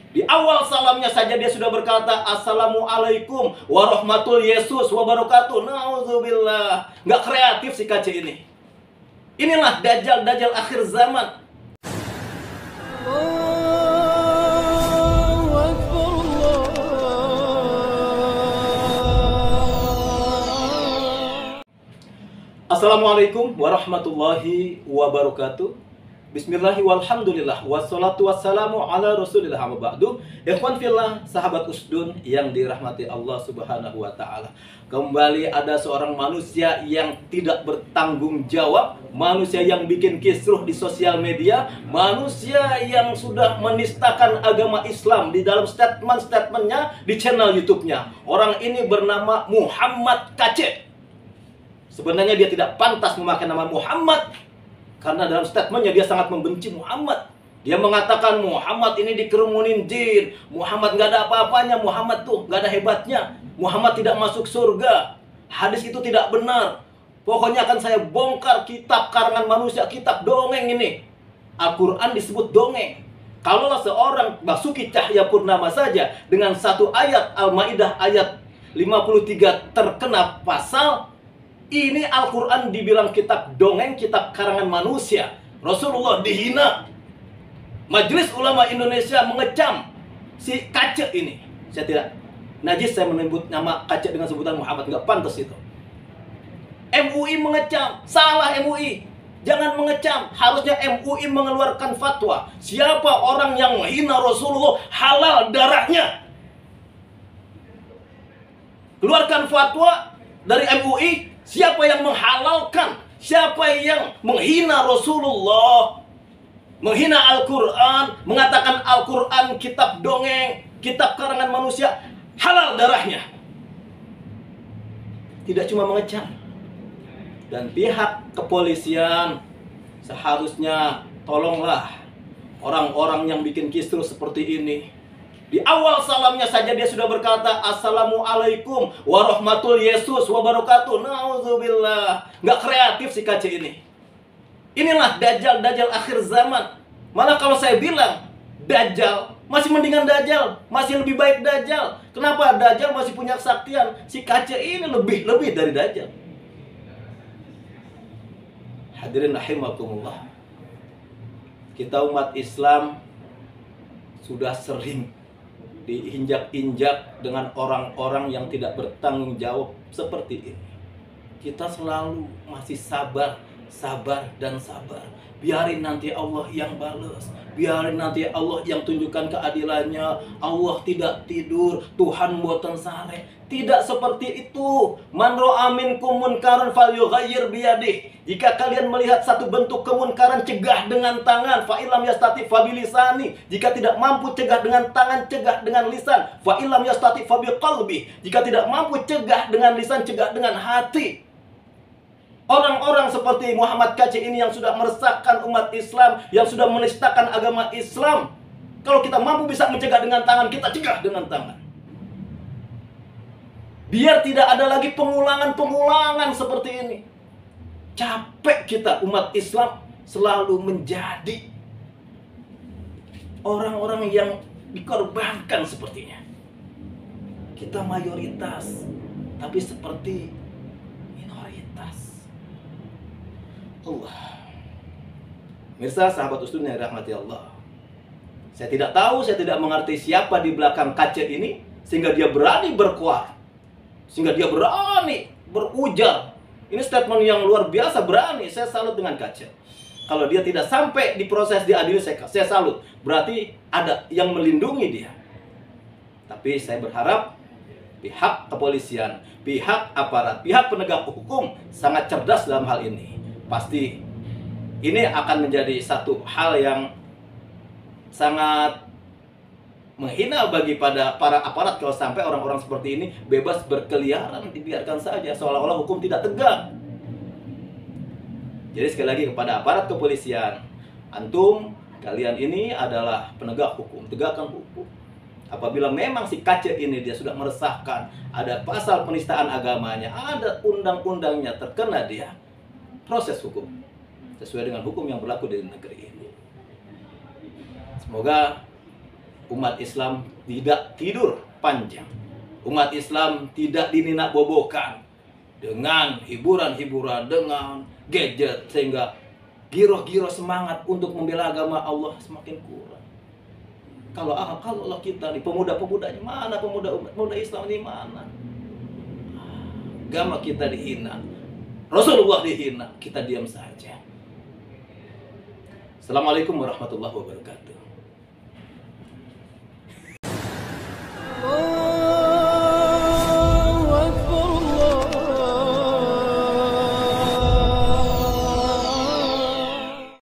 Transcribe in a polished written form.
Di awal salamnya saja dia sudah berkata, Assalamualaikum warahmatullahi wabarakatuh. Nauzubillah. Nggak kreatif si KC ini. Inilah dajjal akhir zaman. Assalamualaikum warahmatullahi wabarakatuh. Bismillahi walhamdulillah wassalatu wassalamu ala rasulillah amma ba'du. Ikhwan fillah, sahabat usdun yang dirahmati Allah subhanahu wa ta'ala. Kembali ada seorang manusia yang tidak bertanggung jawab, manusia yang bikin kisruh di sosial media, manusia yang sudah menistakan agama Islam di dalam statement-statementnya di channel YouTube-nya. Orang ini bernama Muhammad KC. Sebenarnya dia tidak pantas memakai nama Muhammad, karena dalam statementnya dia sangat membenci Muhammad. Dia mengatakan Muhammad ini dikerumunin jin, Muhammad nggak ada apa-apanya, Muhammad tuh nggak ada hebatnya, Muhammad tidak masuk surga, hadis itu tidak benar. Pokoknya akan saya bongkar kitab karangan manusia, kitab dongeng ini. Al-Quran disebut dongeng. Kalaulah seorang Basuki Cahayapurnama saja dengan satu ayat Al-Maidah ayat 53 terkena pasal, ini Al-Quran dibilang kitab dongeng, kitab karangan manusia. Rasulullah dihina. Majelis Ulama Indonesia mengecam si KC ini. Saya tidak najis saya menyebut nama KC dengan sebutan Muhammad, nggak pantas itu. MUI mengecam, salah MUI. Jangan mengecam, harusnya MUI mengeluarkan fatwa. Siapa orang yang menghina Rasulullah, halal darahnya. Keluarkan fatwa dari MUI. Siapa yang menghalalkan, siapa yang menghina Rasulullah, menghina Al-Quran, mengatakan Al-Quran kitab dongeng, kitab karangan manusia, halal darahnya. Tidak cuma mengecam. Dan pihak kepolisian seharusnya tolonglah orang-orang yang bikin kisruh seperti ini. Di awal salamnya saja dia sudah berkata Assalamualaikum warahmatullahi wabarakatuh. Nauzubillah. Nggak kreatif si KC ini. Inilah dajjal akhir zaman. Malah kalau saya bilang dajjal, masih mendingan dajjal, masih lebih baik dajjal. Kenapa? Dajjal masih punya kesaktian. Si KC ini lebih dari dajjal. Hadirin rahimakumullah. Kita umat Islam sudah sering diinjak-injak dengan orang-orang yang tidak bertanggung jawab seperti ini. Kita selalu masih sabar dan sabar. Biarin nanti Allah yang balas, biarin nanti Allah yang tunjukkan keadilannya. Allah tidak tidur, Tuhan mboten sare. Tidak seperti itu. Man ra'a minkum munkaran falyughayyir biyadihi. Jika kalian melihat satu bentuk kemunkaran, cegah dengan tangan. Fa illam yastati fa bilisani. Jika tidak mampu cegah dengan tangan, cegah dengan lisan. Fa illam yastati fa biqalbi. Jika tidak mampu cegah dengan lisan, cegah dengan hati. Orang-orang seperti Muhammad KC ini yang sudah meresahkan umat Islam, yang sudah menistakan agama Islam, kalau kita mampu bisa mencegah dengan tangan, kita cegah dengan tangan. Biar tidak ada lagi pengulangan seperti ini. Capek kita umat Islam selalu menjadi orang-orang yang dikorbankan sepertinya. Kita mayoritas, tapi seperti minoritas. Allah. Mirsa, sahabat usdun yang dirahmati Allah. Saya tidak tahu, saya tidak mengerti siapa di belakang KC ini sehingga dia berani berkuat, sehingga dia berani berujar. Ini statement yang luar biasa, berani. Saya salut dengan KC. Kalau dia tidak sampai diproses, diadili, saya salut. Berarti ada yang melindungi dia. Tapi saya berharap pihak kepolisian, pihak aparat, pihak penegak hukum sangat cerdas dalam hal ini. Pasti ini akan menjadi satu hal yang sangat menghina bagi para aparat kalau sampai orang-orang seperti ini bebas berkeliaran, dibiarkan saja seolah-olah hukum tidak tegak. Jadi sekali lagi kepada aparat kepolisian, antum, kalian ini adalah penegak hukum, tegakkan hukum. Apabila memang si KC ini dia sudah meresahkan, ada pasal penistaan agamanya, ada undang-undangnya, terkena dia, proses hukum sesuai dengan hukum yang berlaku di negeri ini. Semoga umat Islam tidak tidur panjang. Umat Islam tidak dininak bobokan dengan hiburan-hiburan, dengan gadget, sehingga giroh-giroh semangat untuk membela agama Allah semakin kurang. Kalau kita nih, pemuda-pemudanya mana, pemuda Islam ini mana? Agama kita dihina, Rasulullah dihina, kita diam saja. Assalamualaikum warahmatullahi wabarakatuh.